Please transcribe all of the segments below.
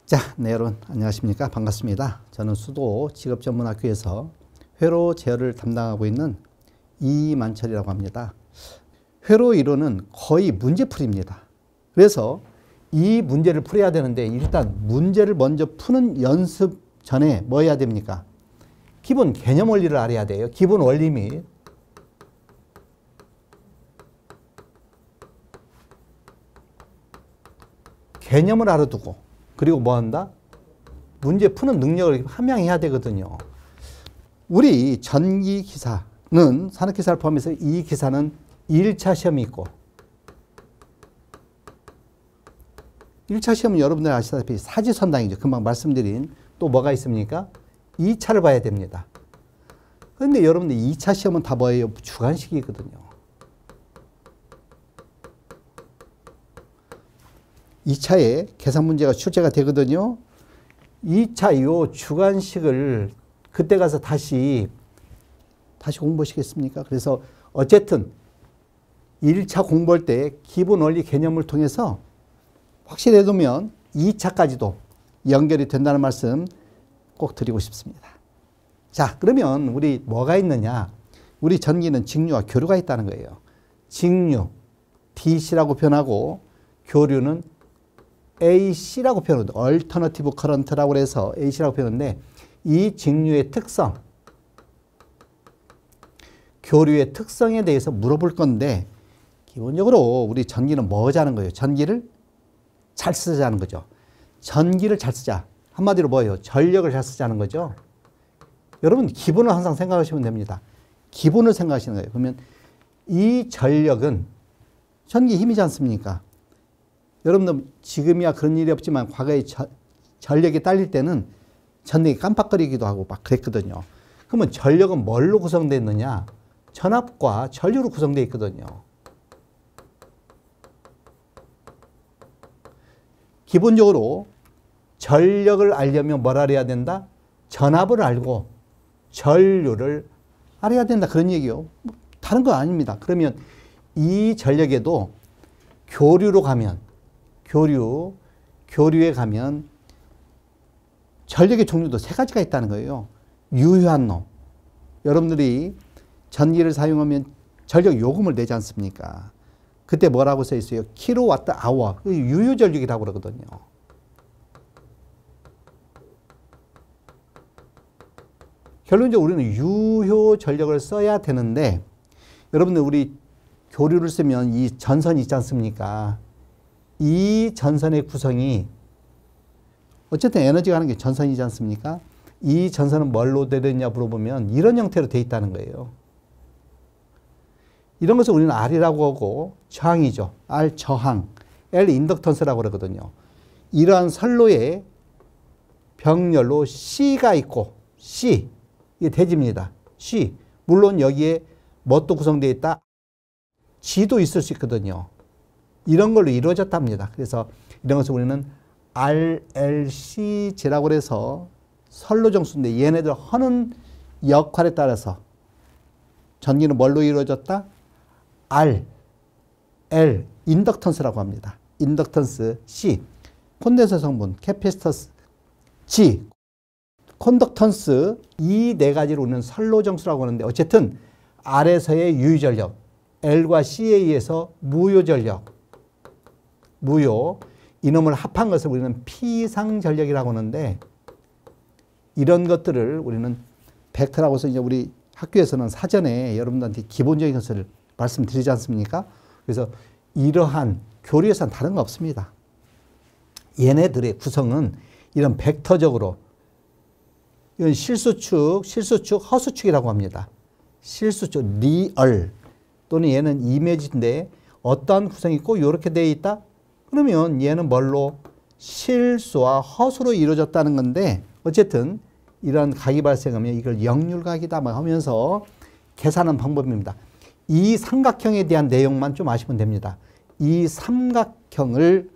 자, 네, 여러분 안녕하십니까? 반갑습니다. 저는 수도 직업전문학교에서 회로 제어를 담당하고 있는 이만철이라고 합니다. 회로 이론은 거의 문제풀이입니다. 그래서 이 문제를 풀어야 되는데 일단 문제를 먼저 푸는 연습 전에 뭐 해야 됩니까? 기본 개념 원리를 알아야 돼요. 기본 원리 및 개념을 알아두고 그리고 뭐 한다? 문제 푸는 능력을 함양해야 되거든요. 우리 전기기사는 산업기사를 포함해서 이 기사는 1차 시험이 있고 1차 시험은 여러분들 아시다시피 사지선당이죠. 금방 말씀드린 또 뭐가 있습니까? 2차를 봐야 됩니다. 그런데 여러분들 2차 시험은 다 뭐예요? 주관식이거든요. 2차에 계산 문제가 출제가 되거든요. 2차 요 주관식을 그때 가서 다시 공부하시겠습니까? 그래서 어쨌든 1차 공부할 때 기본 원리 개념을 통해서 확실히 해두면 2차까지도 연결이 된다는 말씀 꼭 드리고 싶습니다. 자, 그러면 우리 뭐가 있느냐? 우리 전기는 직류와 교류가 있다는 거예요. 직류, DC라고 표현하고 교류는 AC라고 표현합니다. 얼터너티브 커런트라고 해서 AC라고 표현하는데 이 직류의 특성, 교류의 특성에 대해서 물어볼 건데 기본적으로 우리 전기는 뭐 하자는 거예요? 전기를 잘 쓰자는 거죠. 전기를 잘 쓰자. 한마디로 뭐예요? 전력을 잘 쓰자는 거죠. 여러분 기본을 항상 생각하시면 됩니다. 기본을 생각하시는 거예요. 그러면 이 전력은 전기 힘이지 않습니까? 여러분들 지금이야 그런 일이 없지만 과거에 전력이 딸릴 때는 전력이 깜빡거리기도 하고 막 그랬거든요. 그러면 전력은 뭘로 구성되어 있느냐? 전압과 전류로 구성되어 있거든요. 기본적으로 전력을 알려면 뭘 알아야 된다? 전압을 알고 전류를 알아야 된다. 그런 얘기요. 다른 거 아닙니다. 그러면 이 전력에도 교류로 가면 교류에 가면 전력의 종류도 세 가지가 있다는 거예요. 유효한 놈. 여러분들이 전기를 사용하면 전력 요금을 내지 않습니까? 그때 뭐라고 써 있어요? 킬로와트 아워. 유효 전력이라고 그러거든요. 결론적으로 우리는 유효 전력을 써야 되는데 여러분들 우리 교류를 쓰면 이 전선이 있지 않습니까? 이 전선의 구성이 어쨌든 에너지가 하는 게 전선이지 않습니까? 이 전선은 뭘로 되어 있냐 물어보면 이런 형태로 되어 있다는 거예요. 이런 것을 우리는 R이라고 하고 저항이죠. R 저항, L 인덕턴스라고 그러거든요. 이러한 선로에 병렬로 C가 있고 C, 이게 대지입니다. C, 물론 여기에 뭣도 구성되어 있다? G도 있을 수 있거든요. 이런 걸로 이루어졌답니다. 그래서 이런 것을 우리는 RLC제라고 해서 선로 정수인데 얘네들 하는 역할에 따라서 전기는 뭘로 이루어졌다? R, L, 인덕턴스라고 합니다. 인덕턴스 C, 콘덴서 성분, 캐피시터스 G, 콘덕턴스 이 네 가지로 우리는 선로 정수라고 하는데 어쨌든 R에서의 유효전력, L과 C에 의해서 무효전력, 무효, 이놈을 합한 것을 우리는 피상전력이라고 하는데 이런 것들을 우리는 벡터라고 해서 이제 우리 학교에서는 사전에 여러분들한테 기본적인 것을 말씀드리지 않습니까? 그래서 이러한 교류에서는 다른 거 없습니다. 얘네들의 구성은 이런 벡터적으로 이건 실수축, 허수축이라고 합니다. 실수축, 리얼 또는 얘는 이미지인데 어떠한 구성이 있고 이렇게 되어 있다? 그러면 얘는 뭘로? 실수와 허수로 이루어졌다는 건데 어쨌든 이런 각이 발생하면 이걸 역률각이다 하면서 계산하는 방법입니다. 이 삼각형에 대한 내용만 좀 아시면 됩니다. 이 삼각형을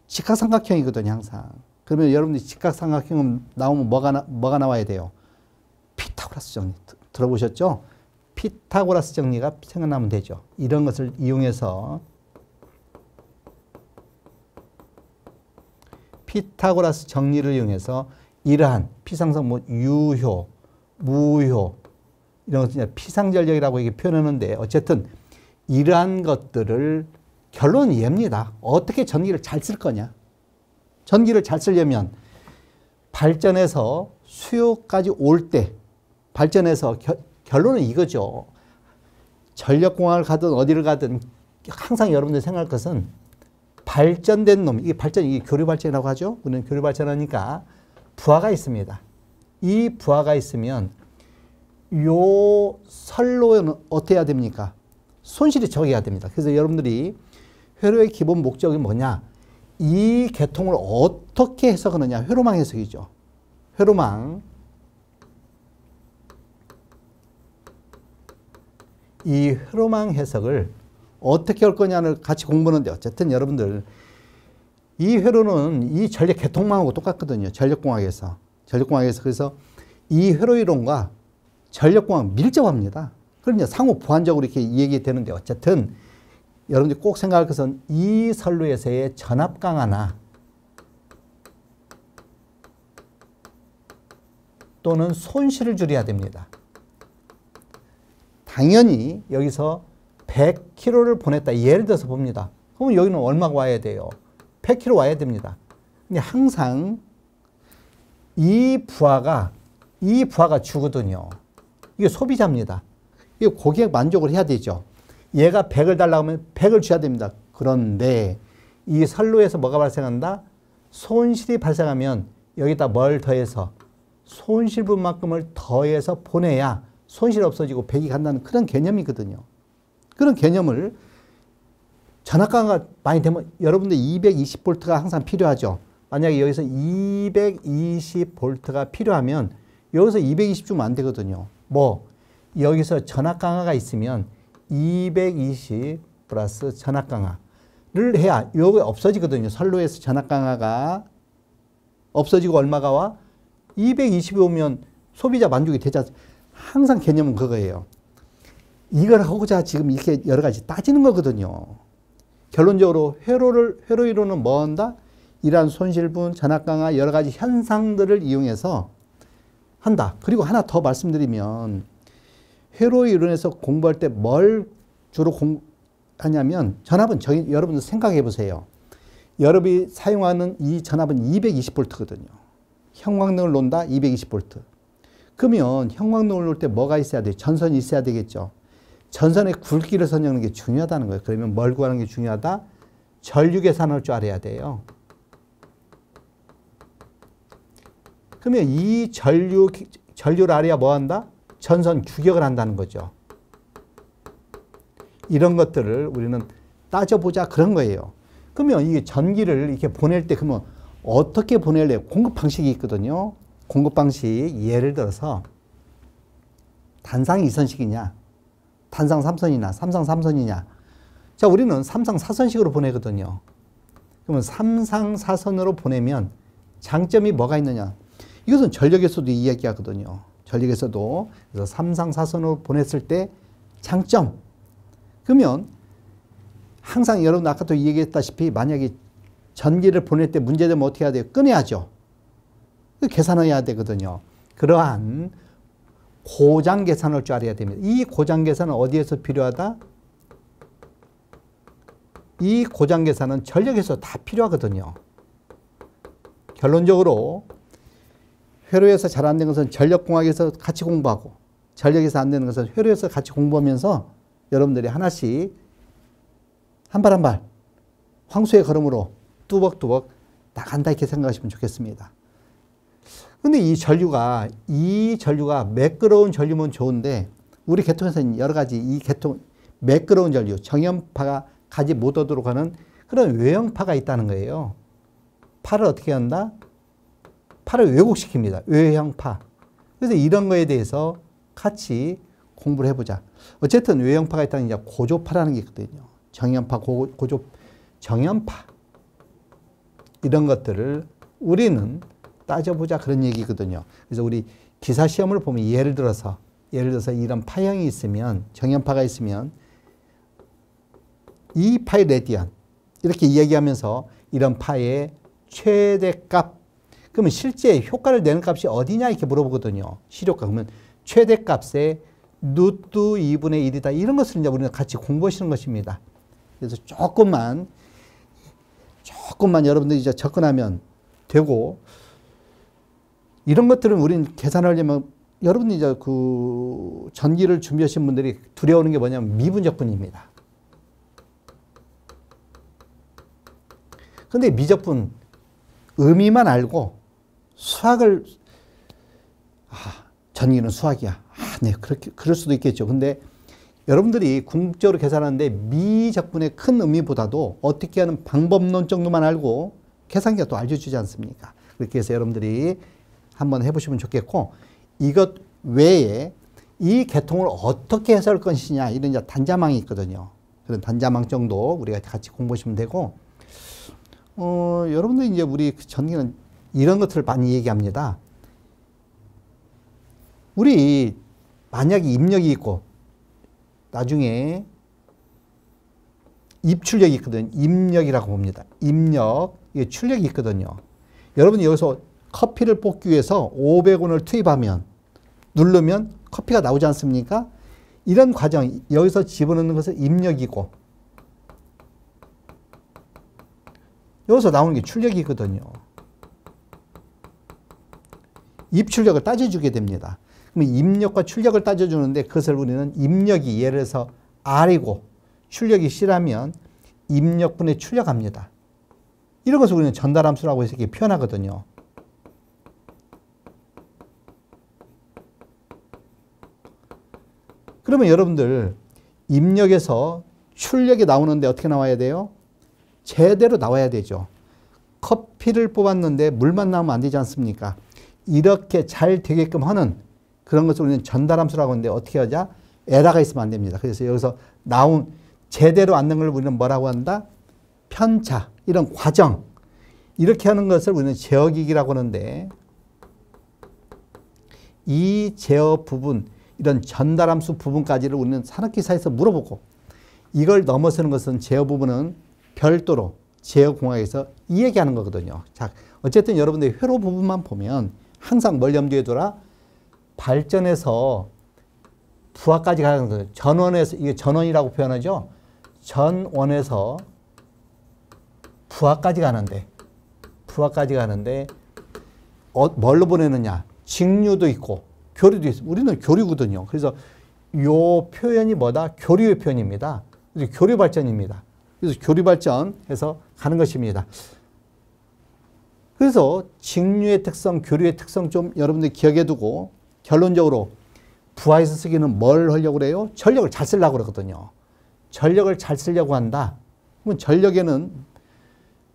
직각삼각형이거든요. 항상. 그러면 여러분들이 직각삼각형 나오면 뭐가 나와야 돼요? 피타고라스 정리 들어보셨죠? 피타고라스 정리가 생각나면 되죠. 이런 것을 이용해서 피타고라스 정리를 이용해서 이러한 피상성 뭐 유효, 무효 이런 것을 피상전력이라고 이게 표현하는데 어쨌든 이러한 것들을 결론은 이해입니다. 어떻게 전기를 잘 쓸 거냐. 전기를 잘 쓰려면 발전해서 수요까지 올 때 발전해서 결론은 이거죠. 전력공학을 가든 어디를 가든 항상 여러분들이 생각할 것은 발전된 놈, 이게 발전, 이게 교류 발전이라고 하죠. 우리는 교류 발전하니까 부하가 있습니다. 이 부하가 있으면 요 선로는 어떻게 해야 됩니까? 손실이 적어야 됩니다. 그래서 여러분들이 회로의 기본 목적이 뭐냐? 이 계통을 어떻게 해석하느냐? 회로망 해석이죠. 회로망. 이 회로망 해석을 어떻게 할 거냐를 같이 공부하는데 어쨌든 여러분들 이 회로는 이 전력 계통망하고 똑같거든요. 전력공학에서. 그래서 이 회로 이론과 전력공학 밀접합니다. 그러면 상호 보완적으로 이렇게 얘기되는데 어쨌든 여러분들이 꼭 생각할 것은 이 선로에서의 전압 강화나 또는 손실을 줄여야 됩니다. 당연히 여기서 100km를 보냈다. 예를 들어서 봅니다. 그러면 여기는 얼마가 와야 돼요? 100km 와야 됩니다. 근데 항상 이 부하가 주거든요. 이게 소비자입니다. 이게 고객 만족을 해야 되죠. 얘가 100을 달라고 하면 100을 줘야 됩니다. 그런데 이 선로에서 뭐가 발생한다? 손실이 발생하면 여기다 뭘 더해서 손실분만큼을 더해서 보내야 손실이 없어지고 100이 간다는 그런 개념이거든요. 그런 개념을 전압 강화가 많이 되면 여러분들 220V가 항상 필요하죠. 만약에 여기서 220V가 필요하면 여기서 220 주면 안 되거든요. 뭐 여기서 전압 강화가 있으면 220 플러스 전압 강화를 해야 여기 없어지거든요. 선로에서 전압 강화가 없어지고 얼마가 와? 220이 오면 소비자 만족이 되지. 항상 개념은 그거예요. 이걸 하고자 지금 이렇게 여러 가지 따지는 거거든요. 결론적으로 회로 이론은 뭐 한다? 이러한 손실분, 전압 강화 여러 가지 현상들을 이용해서 한다. 그리고 하나 더 말씀드리면 회로 이론에서 공부할 때 뭘 주로 하냐면 전압은 여러분들 생각해 보세요. 여러분이 사용하는 이 전압은 220V거든요. 형광등을 놓는다? 220V. 그러면 형광등을 놓을 때 뭐가 있어야 돼요? 전선이 있어야 되겠죠. 전선의 굵기를 선정하는 게 중요하다는 거예요. 그러면 뭘 구하는 게 중요하다? 전류 계산할 줄 알아야 돼요. 그러면 이 전류를 알아야 뭐 한다? 전선 규격을 한다는 거죠. 이런 것들을 우리는 따져보자 그런 거예요. 그러면 이 전기를 이렇게 보낼 때 그러면 어떻게 보낼래요? 공급 방식이 있거든요. 공급 방식 예를 들어서 단상 2선식이냐 단상 3선이냐 삼상 3선이냐. 자, 우리는 삼상 4선식으로 보내거든요. 그러면 삼상 4선으로 보내면 장점이 뭐가 있느냐. 이것은 전력에서도 이야기하거든요. 전력에서도. 그래서 삼상 4선으로 보냈을 때 장점. 그러면 항상 여러분 아까도 얘기했다시피 만약에 전기를 보낼 때 문제되면 어떻게 해야 돼요? 꺼내야죠. 계산해야 되거든요. 그러한 고장 계산할 줄 알아야 됩니다. 이 고장 계산은 어디에서 필요하다? 이 고장 계산은 전력에서 다 필요하거든요. 결론적으로 회로에서 잘 안 되는 것은 전력공학에서 같이 공부하고 전력에서 안 되는 것은 회로에서 같이 공부하면서 여러분들이 하나씩 한 발 한 발 황소의 걸음으로 뚜벅뚜벅 나간다 이렇게 생각하시면 좋겠습니다. 근데 이 전류가 매끄러운 전류면 좋은데 우리 계통에서는 여러 가지 이 계통 매끄러운 전류, 정연파가 가지 못하도록 하는 그런 외형파가 있다는 거예요. 파를 어떻게 한다? 파를 왜곡시킵니다. 외형파. 그래서 이런 거에 대해서 같이 공부를 해보자. 어쨌든 외형파가 있다는 게 고조파라는 게 있거든요. 정연파, 정연파. 이런 것들을 우리는 따져보자 그런 얘기거든요. 그래서 우리 기사 시험을 보면 예를 들어서 이런 파형이 있으면 정연파가 있으면 2파이 레디안 이렇게 이야기하면서 이런 파의 최대값. 그러면 실제 효과를 내는 값이 어디냐 이렇게 물어보거든요. 실효가. 그러면 최대값의 루트 2분의 1이다. 이런 것을 이제 우리는 같이 공부하시는 것입니다. 그래서 조금만 여러분들이 이제 접근하면 되고, 이런 것들은 우리는 계산하려면 여러분이 이제 그 전기를 준비하신 분들이 두려워하는 게 뭐냐면 미분적분입니다. 근데 미적분 의미만 알고 수학을 전기는 수학이야. 네, 그럴 수도 있겠죠. 근데 여러분들이 궁극적으로 계산하는데 미적분의 큰 의미보다도 어떻게 하는 방법론 정도만 알고 계산기가 또 알려주지 않습니까? 그렇게 해서 여러분들이 한번 해보시면 좋겠고, 이것 외에 이 계통을 어떻게 해석할 것이냐, 이런 이제 단자망이 있거든요. 그런 단자망 정도 우리가 같이 공부하시면 되고, 여러분들 이제 우리 전기는 이런 것들을 많이 얘기합니다. 우리 만약에 입력이 있고 나중에 입출력이 있거든요. 입력이라고 봅니다. 입력, 이게 출력이 있거든요. 여러분이 여기서 커피를 뽑기 위해서 500원을 투입하면, 누르면 커피가 나오지 않습니까? 이런 과정, 여기서 집어넣는 것은 입력이고, 여기서 나오는 게 출력이거든요. 입출력을 따져주게 됩니다. 그럼 입력과 출력을 따져주는데, 그것을 우리는 입력이 예를 들어서 R이고 출력이 C라면 입력분의 출력합니다. 이런 것을 우리는 전달함수라고 해서 이렇게 표현하거든요. 그러면 여러분들 입력에서 출력이 나오는데 어떻게 나와야 돼요? 제대로 나와야 되죠. 커피를 뽑았는데 물만 나오면 안 되지 않습니까? 이렇게 잘 되게끔 하는 그런 것을 우리는 전달함수라고 하는데, 어떻게 하자? 에러가 있으면 안 됩니다. 그래서 여기서 나온 제대로 안 된 걸 우리는 뭐라고 한다? 편차, 이런 과정, 이렇게 하는 것을 우리는 제어기기라고 하는데, 이 제어 부분, 이런 전달함수 부분까지를 우리는 산업기사에서 물어보고, 이걸 넘어서는 것은 제어 부분은 별도로 제어공학에서 이 얘기하는 거거든요. 자, 어쨌든 여러분들이 회로 부분만 보면 항상 뭘 염두에 둬라? 발전해서 부하까지 가는 거예요. 전원에서, 이게 전원이라고 표현하죠. 전원에서 부하까지 가는데 뭘로 보내느냐? 직류도 있고 교류도 있고, 우리는 교류거든요. 그래서 요 표현이 뭐다? 교류의 표현입니다. 그래서 교류 발전입니다. 그래서 교류 발전해서 가는 것입니다. 그래서 직류의 특성, 교류의 특성 좀 여러분들 기억해 두고, 결론적으로 부하에서 쓰기는 뭘 하려고 그래요? 전력을 잘 쓰려고 그러거든요. 전력을 잘 쓰려고 한다. 그러면 전력에는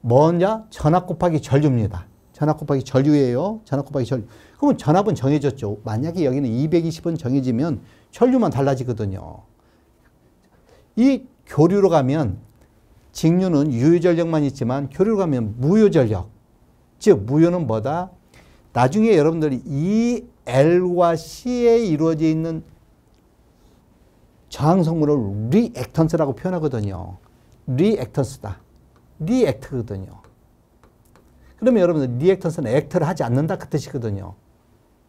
뭐냐? 전압 곱하기 전류입니다. 전압 곱하기 전류예요. 전압 곱하기 전류. 그러면 전압은 정해졌죠. 만약에 여기는 220은 정해지면 전류만 달라지거든요. 이 교류로 가면 직류는 유효전력만 있지만 교류로 가면 무효전력. 즉 무효는 뭐다? 나중에 여러분들이 이 L과 C에 이루어져 있는 저항 성분을 리액턴스라고 표현하거든요. 리액턴스다. 리액트거든요. 그러면 여러분들 리액턴스는 액트를 하지 않는다 그 뜻이거든요.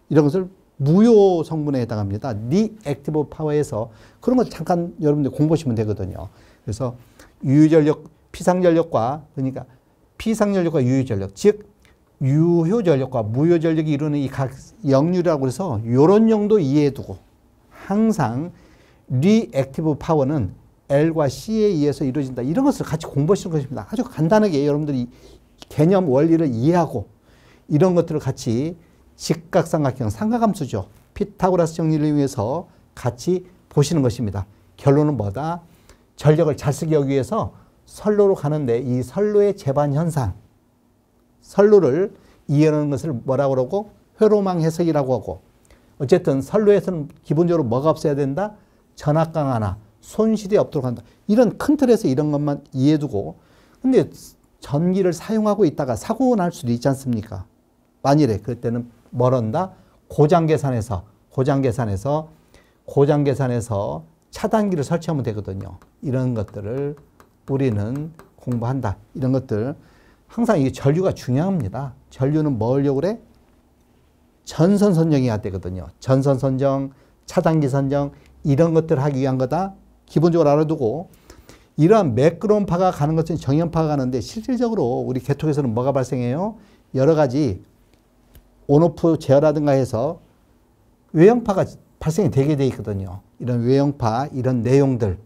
이런 것을 무효 성분에 해당합니다. 리액티브 파워에서 그런 거 잠깐 여러분들 공부하시면 되거든요. 그래서 유효전력, 피상전력과, 그러니까 피상전력과 유효전력, 즉 유효전력과 무효전력이 이루는 이 각 역류라고 해서 이런 용도 이해해 두고, 항상 리액티브 파워는 L과 C에 의해서 이루어진다. 이런 것을 같이 공부하시는 것입니다. 아주 간단하게 여러분들이 개념 원리를 이해하고 이런 것들을 같이 직각삼각형, 삼각함수죠. 피타고라스 정리를 이용해서 같이 보시는 것입니다. 결론은 뭐다? 전력을 잘 쓰기 위해서 선로로 가는데 이 선로의 재반 현상, 선로를 이해하는 것을 뭐라고 그러고? 회로망 해석이라고 하고, 어쨌든 선로에서는 기본적으로 뭐가 없어야 된다? 전압 강화나 손실이 없도록 한다. 이런 큰 틀에서 이런 것만 이해해두고, 근데 전기를 사용하고 있다가 사고가 날 수도 있지 않습니까? 만일에 그럴 때는 뭘 한다? 고장 계산해서 차단기를 설치하면 되거든요. 이런 것들을 우리는 공부한다. 이런 것들 항상 이게 전류가 중요합니다. 전류는 뭐 하려고 그래? 전선 선정해야 되거든요. 전선 선정, 차단기 선정 이런 것들을 하기 위한 거다. 기본적으로 알아두고 이러한 매끄러운파가 가는 것은 정연파가 가는데 실질적으로 우리 개통에서는 뭐가 발생해요? 여러 가지 온오프 제어라든가 해서 외형파가 발생이 되게 돼 있거든요. 이런 외형파, 이런 내용들을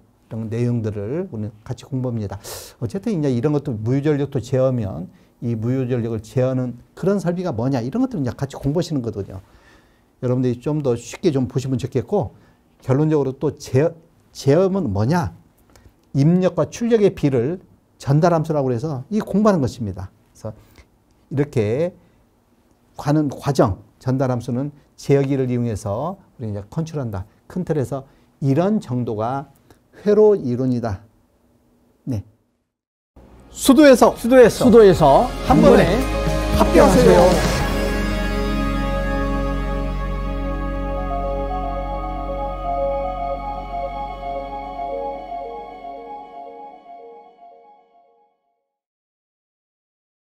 우리는 같이 공부합니다. 어쨌든 이제 이런 것도 무유전력도 제어하면 이 무유전력을 제어하는 그런 설비가 뭐냐 이런 것들은 이제 같이 공부하시는 거거든요. 여러분들이 좀 더 쉽게 좀 보시면 좋겠고 결론적으로 또 제어는 뭐냐? 입력과 출력의 비를 전달함수라고 해서 이 공부하는 것입니다. 그래서 이렇게 가는 과정, 전달함수는 제어기를 이용해서 우리 이제 컨트롤한다. 큰 틀에서 이런 정도가 회로 이론이다. 네. 수도에서 수도에서 한 번에 합격하세요.